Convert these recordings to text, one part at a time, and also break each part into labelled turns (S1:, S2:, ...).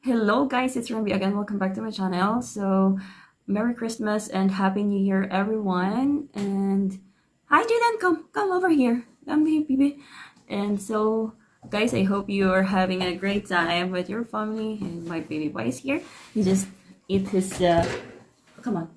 S1: Hello guys, it's Ruby again. Welcome back to my channel. So, Merry Christmas and Happy New Year everyone. And hi Jaden, come over here. Come baby. And so guys, I hope you are having a great time with your family. And my baby boy is here. He just ate his come on.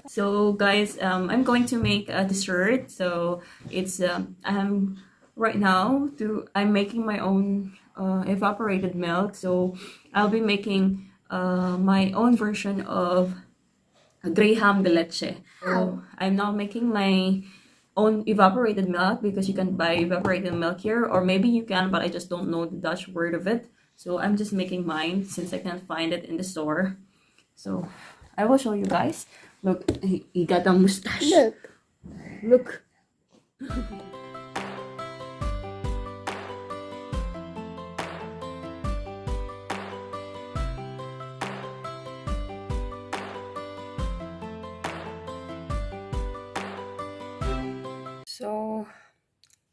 S1: So guys, I'm going to make a dessert. So it's I'm right now I'm making my own evaporated milk. So I'll be making my own version of graham de leche. So I'm now making my own evaporated milk because you can buy evaporated milk here, or maybe you can, but I just don't know the Dutch word of it. So I'm just making mine since I can't find it in the store. So I will show you guys. Look, he got a mustache. Look. So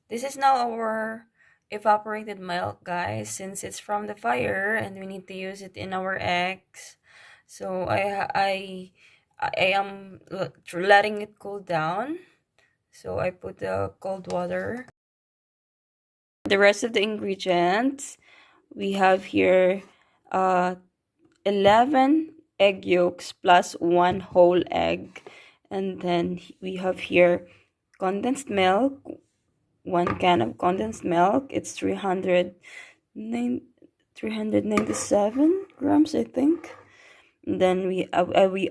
S1: this is now our evaporated milk, guys, since it's from the fire and we need to use it in our eggs. So I am letting it cool down. So I put the cold water. The rest of the ingredients, we have here 11 egg yolks plus 1 whole egg. And then we have here condensed milk, 1 can of condensed milk. It's 397 grams, I think. And then we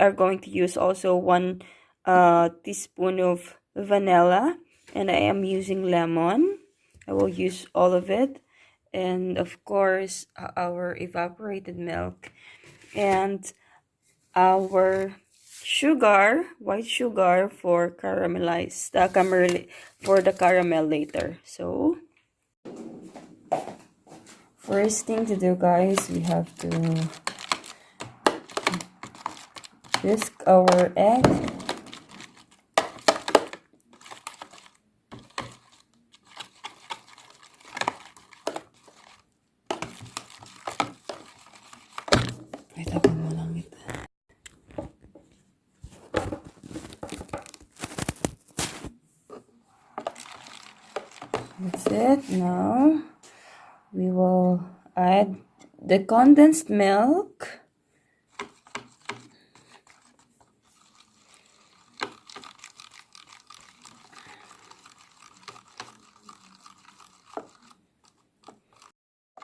S1: are going to use also 1 teaspoon of vanilla, and I am using lemon. I will use all of it, and of course our evaporated milk and our sugar, white sugar for caramelized for the caramel later. So first thing to do, guys, we have to whisk our egg. That's it. Now we will add the condensed milk.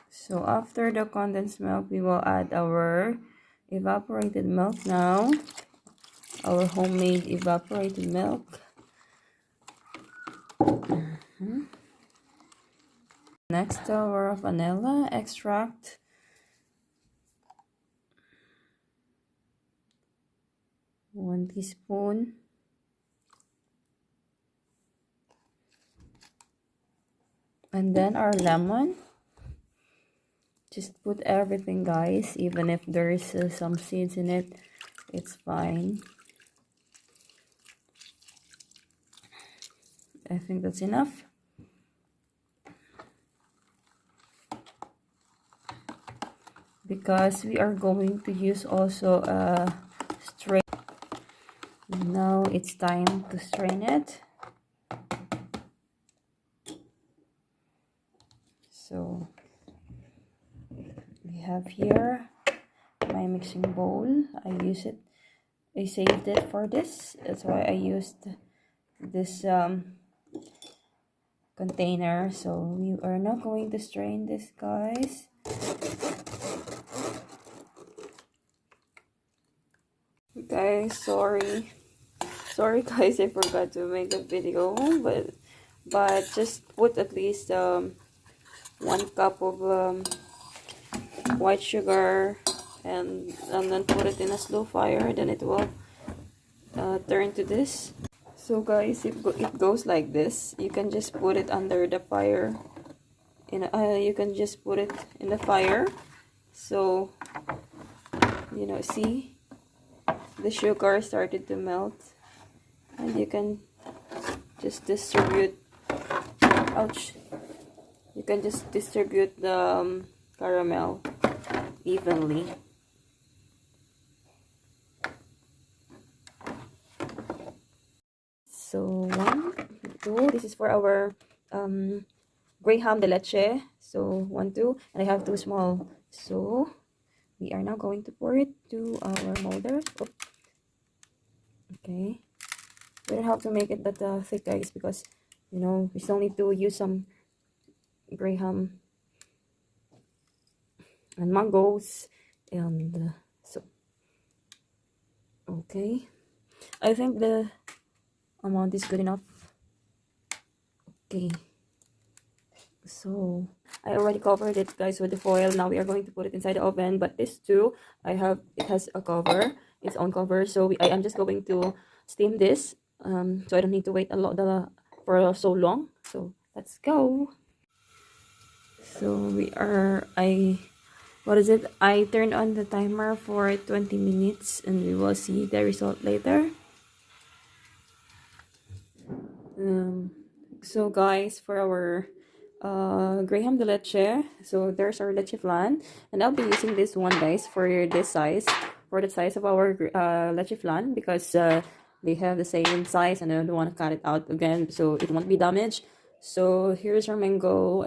S1: So after the condensed milk, we will add our evaporated milk now. Our homemade evaporated milk. Next, our vanilla extract. One teaspoon. And then our lemon. Just put everything, guys. Even if there is some seeds in it, it's fine. I think that's enough. Because we are going to use also a strain. Now it's time to strain it. So we have here my mixing bowl. I saved it for this. That's why I used this container. So we are not going to strain this, guys. Guys, sorry guys, I forgot to make a video, but just put at least 1 cup of white sugar and then put it in a slow fire, then it will turn to this. So guys, it goes like this. You can just put it under the fire. You can just put it in the fire. So see, the sugar started to melt, and you can just distribute. Ouch! You can just distribute the caramel evenly. So 1, 2. This is for our Graham de leche. So 1, 2, and I have 2 small. So we are now going to pour it to our molder. Oh. Okay. We don't have to make it that thick, guys, because you know we still need to use some Graham and mangoes, and so okay. I think the amount is good enough. Okay. So I already covered it, guys, with the foil. Now we are going to put it inside the oven. But this too, it has a cover, its own cover. So I am just going to steam this. So I don't need to wait a lot for so long. So let's go. So what is it? I turned on the timer for 20 minutes, and we will see the result later. So guys, for our Graham de leche, so there's our leche flan, and I'll be using this one, guys, for this size, for the size of our leche flan, because they have the same size, and I don't want to cut it out again so it won't be damaged. So here's our mango,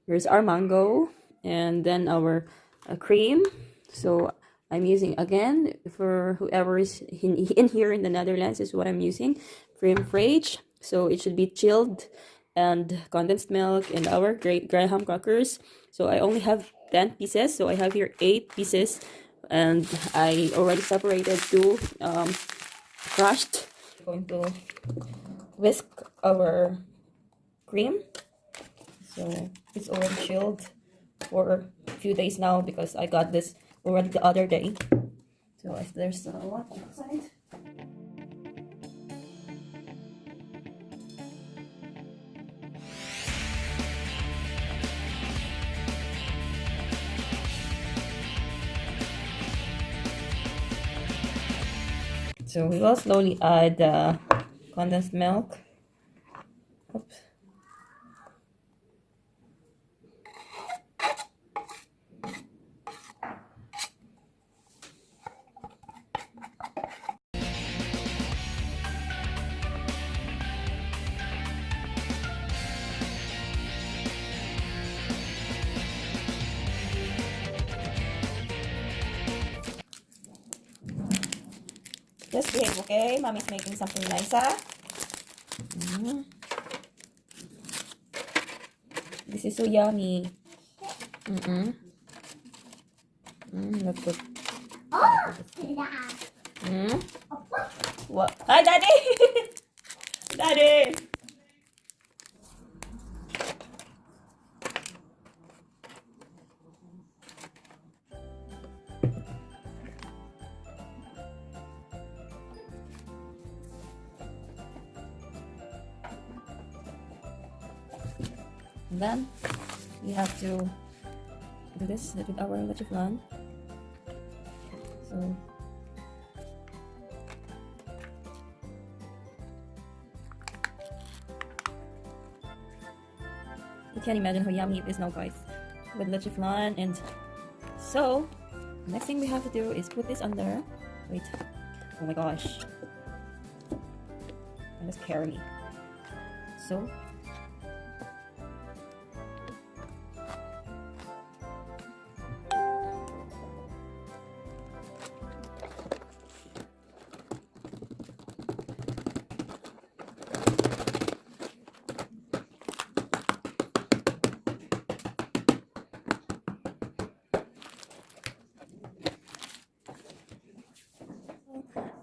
S1: here's our mango, and then our cream. So I'm using, again, for whoever is in here in the Netherlands, is what I'm using, cream fraiche. So it should be chilled, and condensed milk, and our Graham crackers. So I only have 10 pieces, so I have here 8 pieces, and I already separated 2 crushed. I'm going to whisk our cream. So it's already chilled for a few days now, because I got this already the other day. So if there's a lot outside. So we will slowly add condensed milk. Oops. Just behave, okay? Mommy's making something nice, huh? This is so yummy. That's good. What? Hi, Daddy! Daddy! And then we have to do this with our leche flan. So you can't imagine how yummy it is now, guys, with leche flan. And so next thing we have to do is put this under. Wait, oh my gosh, that scared me. So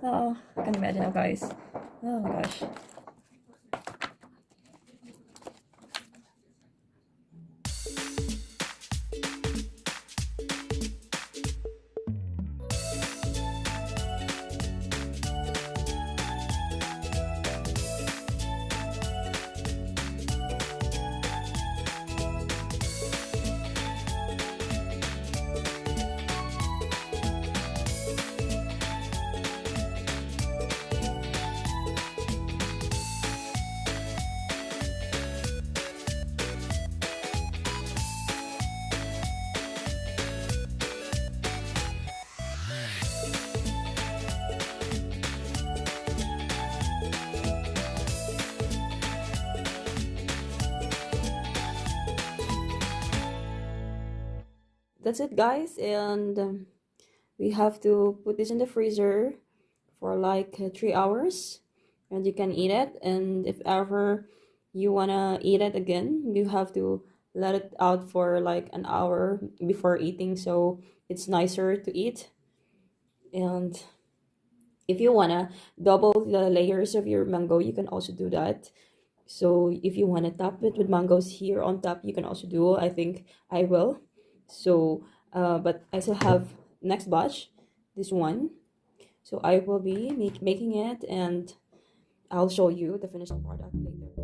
S1: oh, I can imagine now, guys. Oh my gosh. that's it, guys. And we have to put this in the freezer for like 3 hours, and you can eat it. And if ever you wanna eat it again, you have to let it out for like an hour before eating, so it's nicer to eat. And if you wanna double the layers of your mango, you can also do that. So if you wanna top it with mangoes here on top, you can also do. I think I will. So, but I still have next batch, this one. So I will be making it, and I'll show you the finished product later.